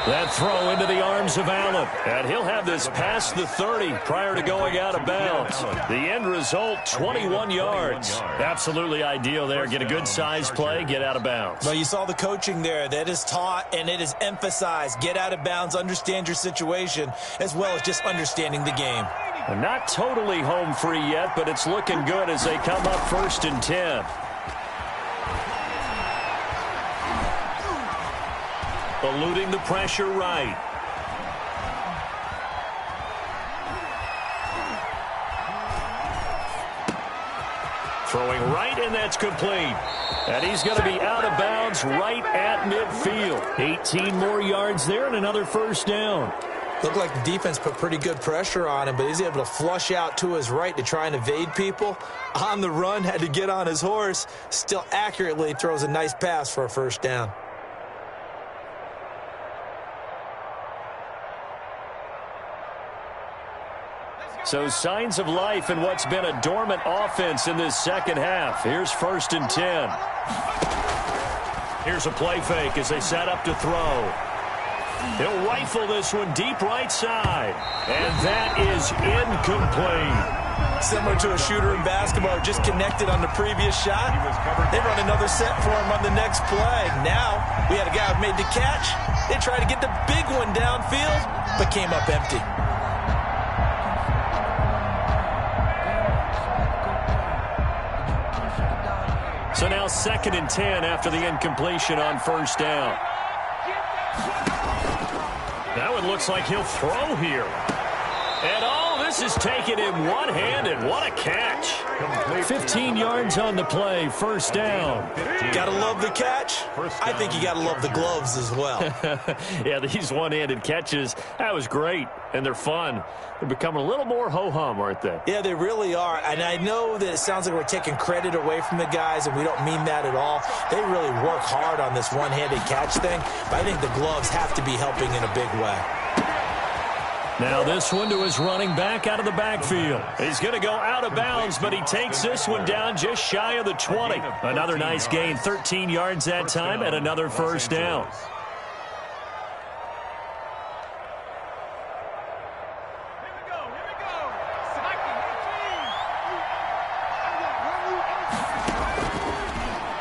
That throw into the arms of Allen. And he'll have this past the 30 prior to going out of bounds. The end result, 21 yards. Absolutely ideal there. Get a good size play, get out of bounds. Well, you saw the coaching there. That is taught and it is emphasized. Get out of bounds, understand your situation, as well as just understanding the game. And not totally home free yet, but it's looking good as they come up 1st and 10. Eluding the pressure right. Throwing right, and that's complete. And he's going to be out of bounds right at midfield. 18 more yards there and another 1st down. Looked like the defense put pretty good pressure on him, but he's able to flush out to his right to try and evade people. On the run, had to get on his horse. Still accurately throws a nice pass for a 1st down. So signs of life in what's been a dormant offense in this second half. Here's 1st and 10. Here's a play fake as they set up to throw. He'll rifle this one deep right side. And that is incomplete. Similar to a shooter in basketball, just connected on the previous shot. They run another set for him on the next play. Now, we had a guy who made the catch. They tried to get the big one downfield, but came up empty. So now 2nd and 10 after the incompletion on 1st down. Now it looks like he'll throw here. And this is taken in one-handed. What a catch. 15 yards on the play, 1st down. Gotta love the catch. I think you gotta love the gloves as well. Yeah, these one-handed catches, that was great, and they're fun. They're becoming a little more ho-hum, aren't they? Yeah, they really are, and I know that it sounds like we're taking credit away from the guys, and we don't mean that at all. They really work hard on this one-handed catch thing, but I think the gloves have to be helping in a big way. Now this one to his running back out of the backfield. He's going to go out of bounds, but he takes this one down just shy of the 20. Another nice gain, 13 yards that time, and another 1st down.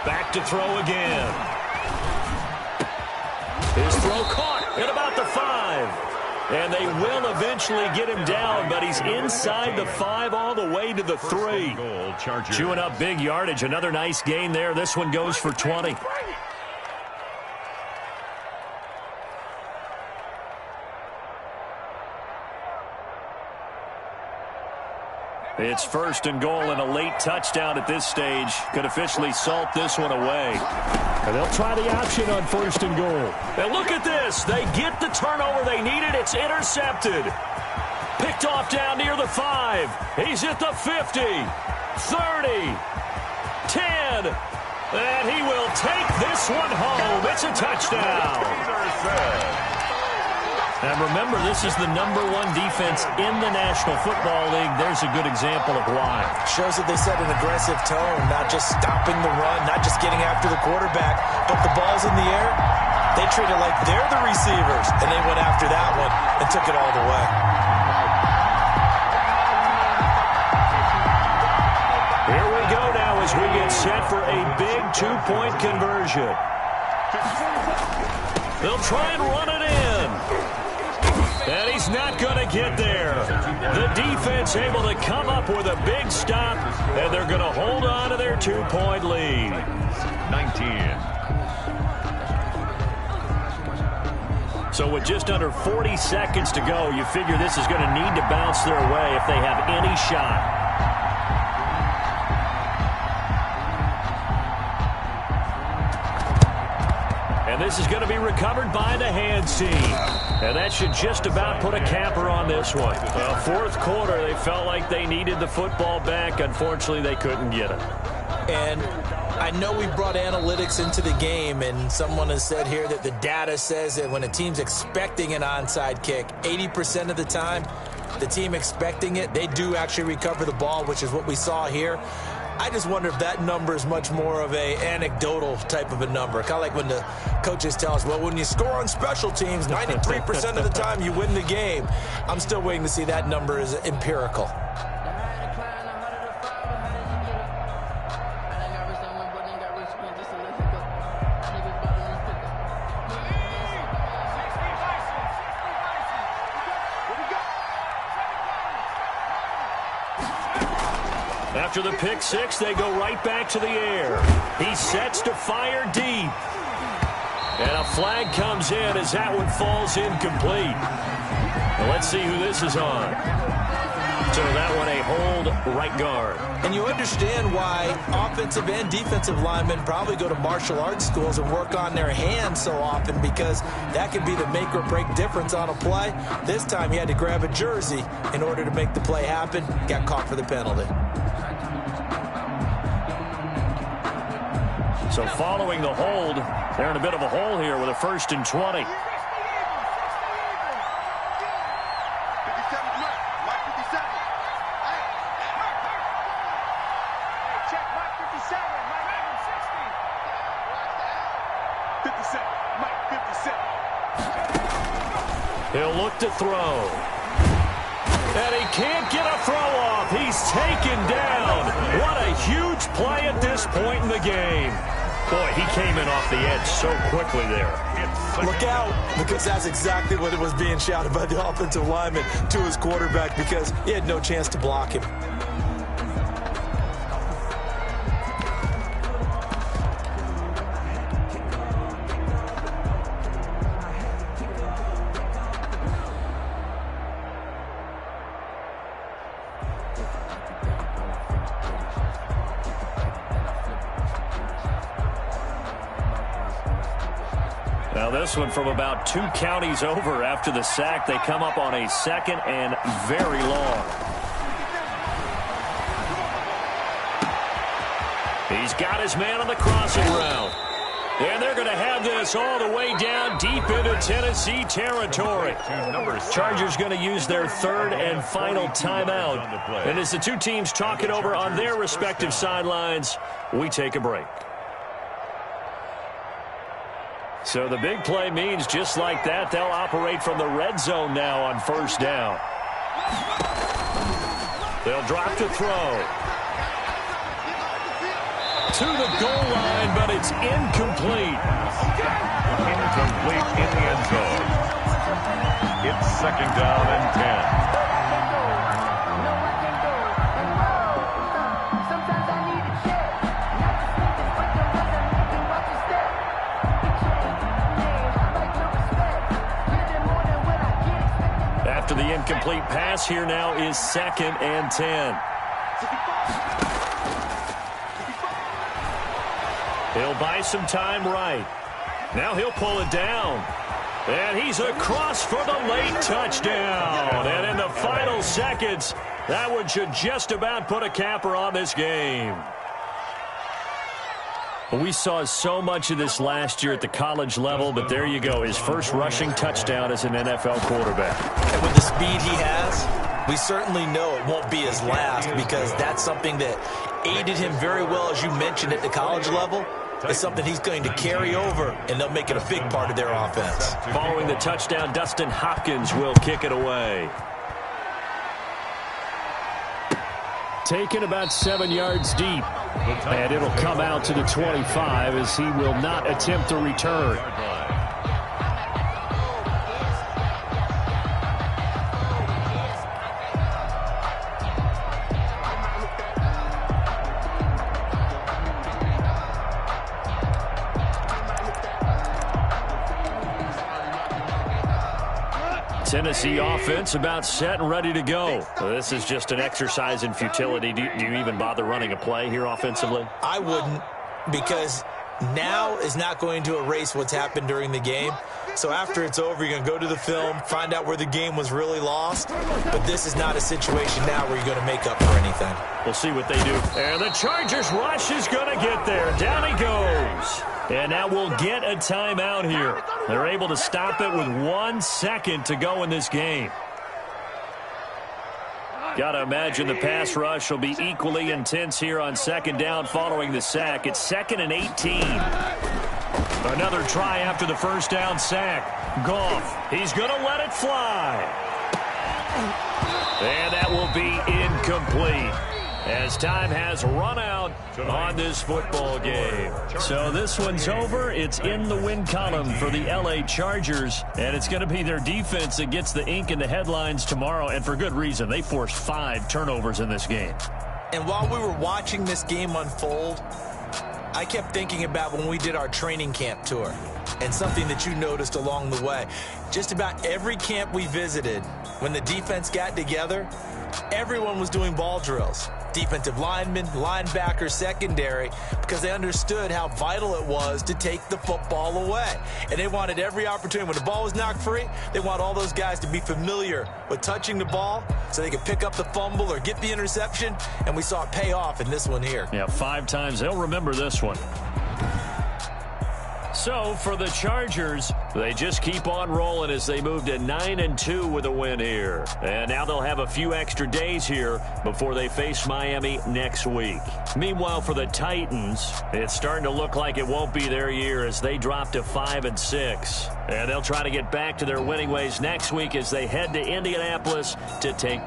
Back to throw again. His throw caught at about the 5. And they will eventually get him down, but he's inside the 5 all the way to the 3. Chewing up big yardage. Another nice gain there. This one goes for 20. It's 1st and goal, and a late touchdown at this stage could officially salt this one away. And they'll try the option on 1st and goal. And look at this. They get the turnover they needed. It's intercepted. Picked off down near the 5. He's at the 50, 30, 10. And he will take this one home. It's a touchdown. And remember, this is the #1 defense in the National Football League. There's a good example of why. Shows that they set an aggressive tone, not just stopping the run, not just getting after the quarterback, but the ball's in the air. They treat it like they're the receivers, and they went after that one and took it all the way. Here we go now as we get set for a big 2-point conversion. They'll try and run it in. And he's not going to get there. The defense able to come up with a big stop, and they're going to hold on to their 2-point lead. 19. So with just under 40 seconds to go, you figure this is going to need to bounce their way if they have any shot. this is going to be recovered by the hands team. And that should just about put a capper on this one. Fourth quarter, they felt like they needed the football back. Unfortunately, they couldn't get it. And I know we brought analytics into the game, and someone has said here that the data says that when a team's expecting an onside kick, 80% of the time, the team expecting it, they do actually recover the ball, which is what we saw here. I just wonder if that number is much more of a anecdotal type of a number. Kind of like when the coaches tell us, well, when you score on special teams, 93% of the time you win the game. I'm still waiting to see that number is empirical. After the pick six, they go right back to the air. He sets to fire deep. And a flag comes in as that one falls incomplete. Well, let's see who this is on. So that one a hold right guard. And you understand why offensive and defensive linemen probably go to martial arts schools and work on their hands so often, because that could be the make or break difference on a play. This time he had to grab a jersey in order to make the play happen. Got caught for the penalty. So following the hold, they're in a bit of a hole here with a 1st and 20. He'll look to throw. And he can't get a throw off. He's taken down. What a huge play at this point in the game. Boy, he came in off the edge so quickly there. Look out, because that's exactly what it was being shouted by the offensive lineman to his quarterback, because he had no chance to block him. Now this one from about 2 counties over after the sack. They come up on a 2nd and very long. He's got his man on the crossing route. And they're going to have this all the way down deep into Tennessee territory. Chargers going to use their 3rd and final timeout. And as the two teams talk it over on their respective sidelines, we take a break. So the big play means just like that, they'll operate from the red zone now on 1st down. They'll drop to throw. To the goal line, but it's incomplete. Incomplete in the end zone. It's 2nd down and 10. After the incomplete pass, here now is 2nd and 10. He'll buy some time right. Now he'll pull it down. And he's across for the late touchdown. And in the final seconds, that one should just about put a capper on this game. We saw so much of this last year at the college level, but there you go, his first rushing touchdown as an NFL quarterback. And with the speed he has, we certainly know it won't be his last, because that's something that aided him very well, as you mentioned, at the college level. It's something he's going to carry over, and they'll make it a big part of their offense. Following the touchdown, Dustin Hopkins will kick it away. Taken about 7 yards deep. And it'll come out to the 25 as he will not attempt to return. Tennessee offense about set and ready to go. This is just an exercise in futility. Do you even bother running a play here offensively? I wouldn't, because now is not going to erase what's happened during the game. So after it's over, you're going to go to the film, find out where the game was really lost. But this is not a situation now where you're going to make up for anything. We'll see what they do. And the Chargers rush is going to get there. Down he goes. And now we'll get a timeout here. They're able to stop it with 1 second to go in this game. Got to imagine the pass rush will be equally intense here on second down following the sack. It's 2nd and 18. Another try after the first down sack. Goff, he's going to let it fly. And that will be incomplete as time has run out on this football game. So this one's over. It's in the win column for the LA Chargers, and it's going to be their defense that gets the ink in the headlines tomorrow, and for good reason. They forced 5 turnovers in this game. And while we were watching this game unfold, I kept thinking about when we did our training camp tour and something that you noticed along the way. Just about every camp we visited, when the defense got together, everyone was doing ball drills. Defensive linemen, linebackers, secondary, because they understood how vital it was to take the football away. And they wanted every opportunity. When the ball was knocked free, they want all those guys to be familiar with touching the ball so they could pick up the fumble or get the interception, and we saw it pay off in this one here. Yeah, 5 times. They'll remember this one. So for the Chargers, they just keep on rolling as they move to 9-2 with a win here. And now they'll have a few extra days here before they face Miami next week. Meanwhile, for the Titans, it's starting to look like it won't be their year as they drop to 5-6. And they'll try to get back to their winning ways next week as they head to Indianapolis to take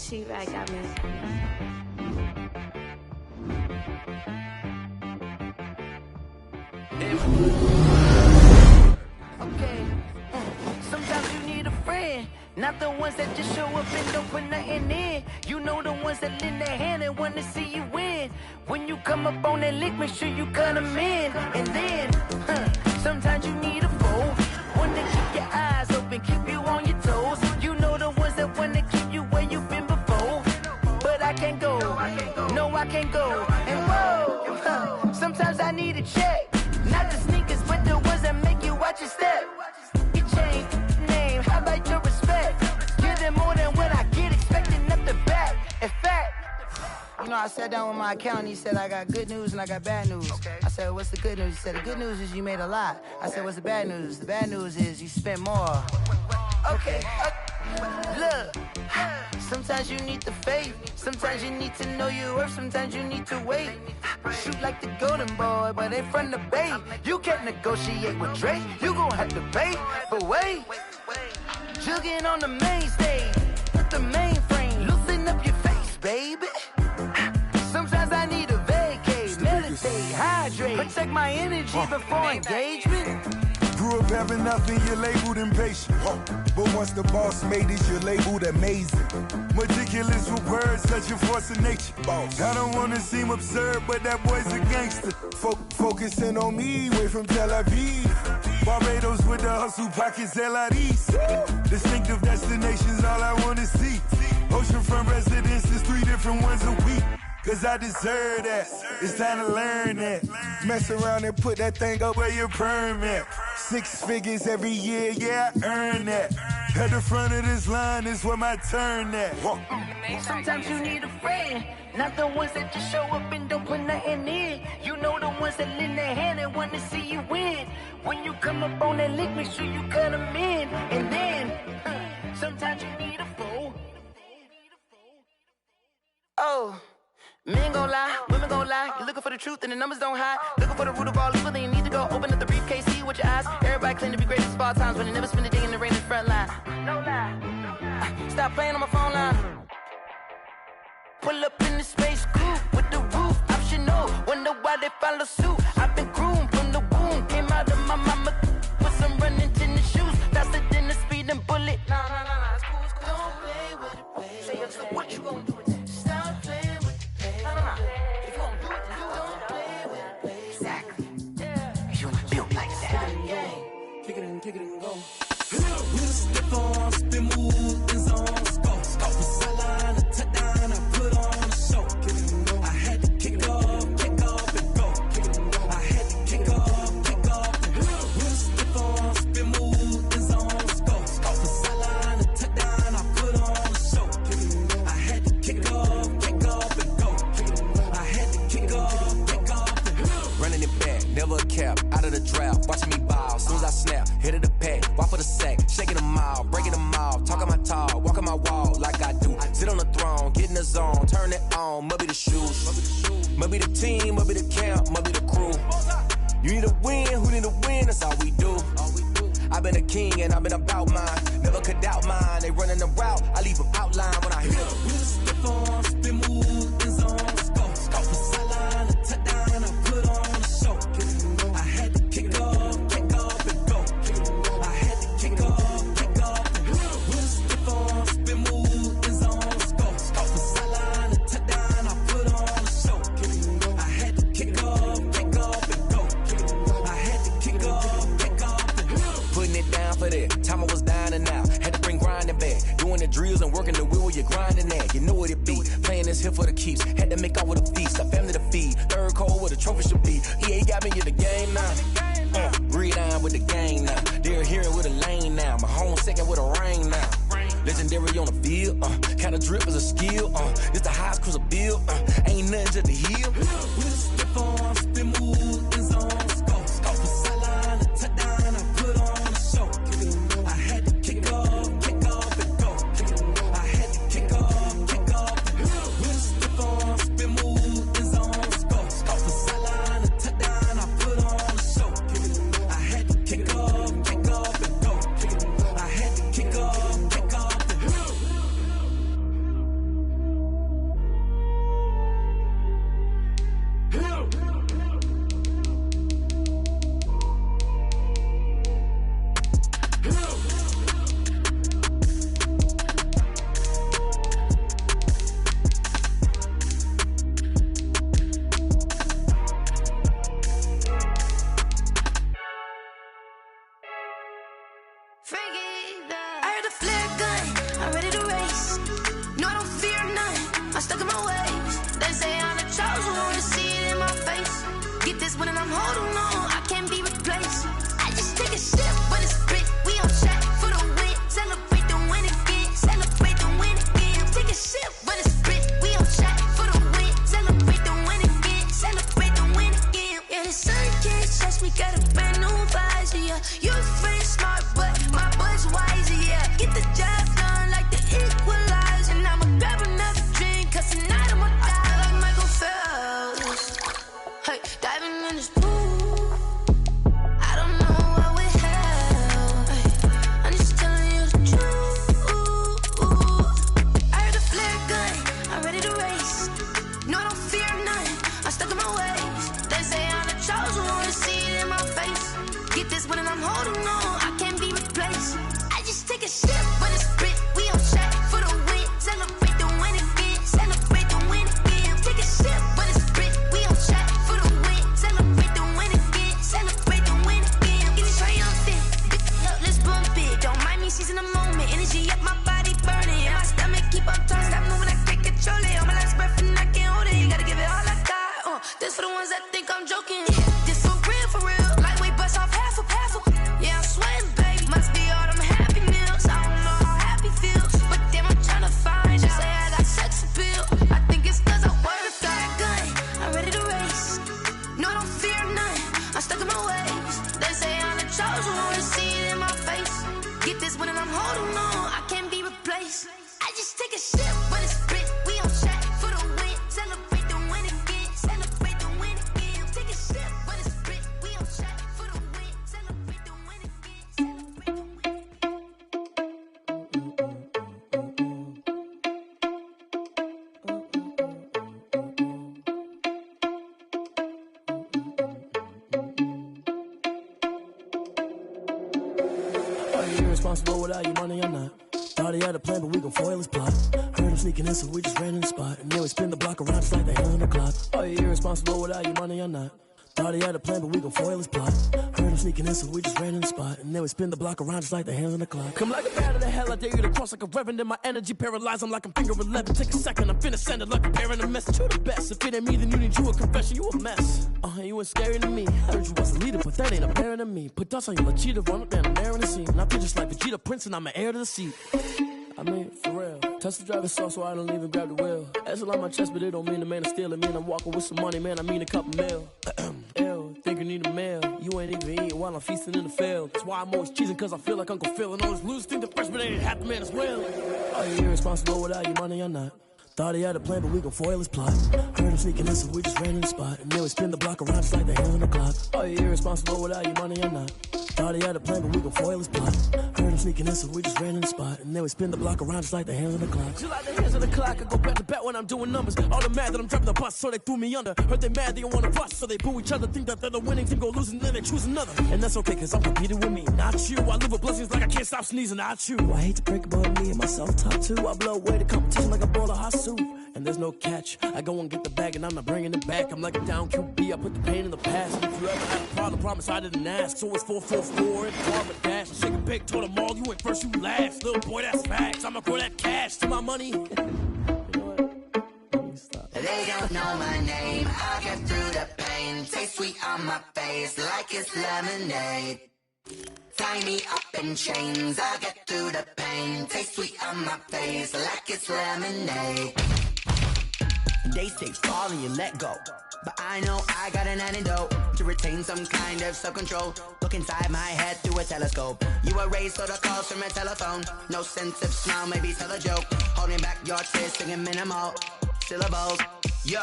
She-Rag got me. Okay. Sometimes you need a friend, not the ones that just show up and don't put nothing in. You know the ones that lend their hand and want to see you win. When you come up on that lick, make sure you cut them in. And then, sometimes you need a foe, one that keep your eyes open, keep you on your toes. You know the ones that want to keep you where you've been before. But I can't go, no I can't go. And whoa, sometimes I need a check. Not the sneakers, but the ones that make you watch your step. You change name, how about your respect? Give them more than what I get, expecting up the back. In fact, you know I sat down with my accountant. He said, I got good news and I got bad news. Okay. I said, what's the good news? He said, the good news is you made a lot. I said, what's the bad news? The bad news is you spent more. Okay. Look, sometimes you need the faith. Sometimes you need to know your worth. Sometimes you need to wait. Shoot like the golden boy, but ain't from the bay. You can't negotiate with Drake. You gon' have to pay. But wait, jugging on the main stage with the mainframe. Loosen up your face, baby. Sometimes I need a vacate, meditate, hydrate, protect my energy before engagement. Grew up having nothing, you're labeled impatient. But once the boss made it, you're labeled amazing. Meticulous with words, such a force of nature. I don't wanna seem absurd, but that boy's a gangster. Focusing on me, way from Tel Aviv. Barbados with the hustle pockets, LIDs. Distinctive destinations, all I wanna see. Oceanfront residences, 3 different ones a week. Cause I deserve that, it's time to learn that. Mess around and put that thing up where your permit. 6 figures every year, yeah, I earn that. At the front of this line is where my turn at. Sometimes you need a friend, not the ones that just show up and don't put nothing in. You know the ones that lend their hand and want to see you win. When you come up on that lick, make sure you cut them in. And then, sometimes you need a fool. Oh. Men gon' lie, women gon' lie. You're looking for the truth and the numbers don't hide. Looking for the root of all evil, then you need to go open up the briefcase, see with your eyes. Everybody claim to be greatest of all times, but they never spend a day in the rain in the front line. No lie. Stop playing on my phone line. Pull up in the space coupe with the roof optional. Wonder why they follow suit. I've been groomed from the womb. Came out of my mama with some running tennis shoes. Faster than the speeding bullet. Nah, it's cool, it's cool. Don't play with it, baby. Say up, so what you gon' do with it? Stop playing. If you gon' do it, then don't play with it, baby. Exactly. Yeah. You built like that. Kick it and go. With a stiff on, spin move, and zone, scope. With sideline, a touchdown, I put on a show. I had to kick off and go. I had to kick off and go. With a stiff on, spin move, and zone, scope. With sideline, a touchdown, I put on a show. I had to kick off and go. Running it back, never a cap, out of the drought, watching me ball, soon as I snap, hit of the pack, walk for the sack, shaking them out, breaking them out, talking my talk, walking my wall like I do, sit on the throne, get in the zone, turn it on, must be the shoes, must be the team, must be the camp, must be the crew, you need a win, who need a win, that's all we do, I've been a king and I've been about mine, never could doubt mine, they running the route, I leave them outline when I hit them. With a stiff on, spin move, and zone, scope, with sideline, a touchdown, I put on a show. I had to kick off and go. I had to kick off and go. With a stiff on, spin move, and zone, scope, with sideline, a touchdown, I put on a show. I had to kick off and go. I had to kick off and go. Putting it down for that, time I was down and out, had to bring grinding back, doing the drills and working the wheel where you're grinding at, you know what it be, playing this here for the keeps, had to make out with a feast, a family to feed, third cold where the trophy should be, EA got me in the game now, breathe on with the game now, they're here with a lane now, my home second with a rain now, legendary on the field, kinda drip is a skill, it's the highest cruiser bill, ain't nothing to the heel. With a stiff on, spin move, and zone, scope, with sideline, a touchdown, I put on a show. I had to kick off and go. I had to kick off and go. With a stiff on, spin move, and zone, scope, with sideline, a touchdown, I put on a show. I had to kick off and go. I had to kick off and go. a sip, but it's spit. We on shot for the win. Celebrate the win again. Celebrate the win again. Take a sip, but it's spit. We on shot for the win. Celebrate the win again. Are you irresponsible without your money or not? Thought he had a plan, but we gon' foil his plot. Heard him sneaking in, so we just ran in the spot. And then we spin the block around just like the hand on the clock. Are you irresponsible without your money or not? Thought he had a plan, but we gon' foil his plot. Heard him sneaking in, so we just ran in the spot. And then we spin the block around just like the hands on the clock. Come like a bat of the hell, I dare you to cross like a reverend. And my energy paralyzed, I'm like I'm finger 11. Take a second, I'm finna send it like a parent a message. You the best, if it ain't me, then you need you a confession. You a mess, you ain't scary to me. Heard you was a leader, but that ain't apparent to me. Put dust on you like cheetah, run up down the air in the scene. And I feel just like Vegeta Prince, and I'm an heir to the seat. I mean, for real. Touch the driver's soft, so I don't even grab the wheel. That's on my chest, but it don't mean the man is stealing. Mean I'm walking with some money, man, I mean a couple mil. Ew, think you need a meal. You ain't even eating while I'm feasting in the field. That's why I'm always cheesing, cause I feel like Uncle Phil. And all this lose think the freshman ain't half the man as well. Are you irresponsible without your money or not? Thought he had a plan, but we gon' foil his plot. Heard him sneaking in, so we just ran in the spot. And then we spin the block around just like the hands on the clock. Are you irresponsible without your money or not? Thought he had a plan, but we gon' foil his plot. Heard him sneaking in, so we just ran in the spot. And then we spin the block around just like the hands on the clock. Just like the hands on the clock, I go back to back when I'm doing numbers. All the mad that I'm dropping the bus, so they threw me under. Heard they mad, they don't wanna bust, so they boo each other. Think that they're the winning team, go losing, then they choose another. And that's okay, cause I'm competing with me, not you. I live with blessings like I can't stop sneezing, not you. I hate to break it, but me and myself top two. I blow away the competition like a bowl of hot soup. And there's no catch. I go and get the bag and I'm not bringing it back. I'm like a down QB, I put the pain in the past. And if you ever had a problem, promise I didn't ask. So it's 4-4-4 and farm a dash. Shake a big, told them all, you went first, you last. Little boy, that's facts. I'ma throw that cash to my money. You know what? Stop. They don't know my name. I get through the pain. Taste sweet on my face like it's lemonade. Tie me up in chains. I get through the pain. Taste sweet on my face like it's lemonade. They say fall and you let go, but I know I got an antidote to retain some kind of self-control. Look inside my head through a telescope. You erase all the calls from a telephone. No sense of smile, maybe tell a joke. Holding back your tears, singing minimal syllables. Yeah,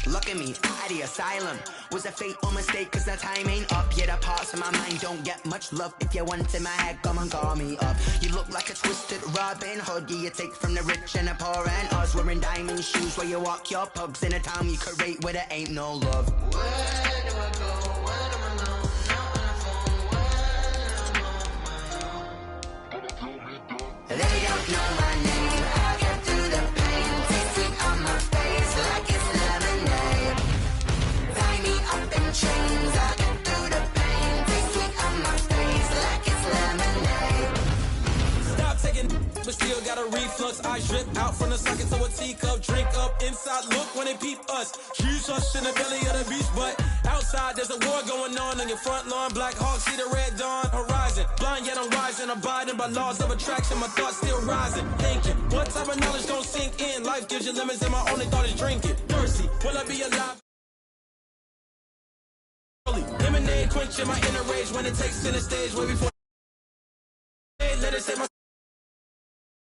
look at me, out the asylum. Was a fate or mistake, cause the time ain't up. Yet the parts of my mind don't get much love. If you want in my head, come and call me up. You look like a twisted Robin Hood. Yeah, you take from the rich and the poor and us. Wearing diamond shoes where you walk your pugs in a town you create where there ain't no love. Where do I go? When am I alone? Not on the phone. When I'm on my own. They don't know my name. I get through the pain. Taste sweet on my face like it's lemonade. Tie me up in chains. I get through the pain. Taste sweet on my face like it's lemonade. Stop taking, but still got a reflux. I drip out from the socket to a teacup. Drink up inside, look when they peep us. Choose us in the belly of the beast, but outside there's a war going on your front lawn. Black Hawk, see the red dawn horizon. Blind yet I'm rising, abiding by laws of attraction. My thoughts still rising, thinking what type of knowledge don't sink in. Life gives you lemons and my only thought is drinking. Thirsty, will I be alive? Lemonade quenching my inner rage when it takes center stage way before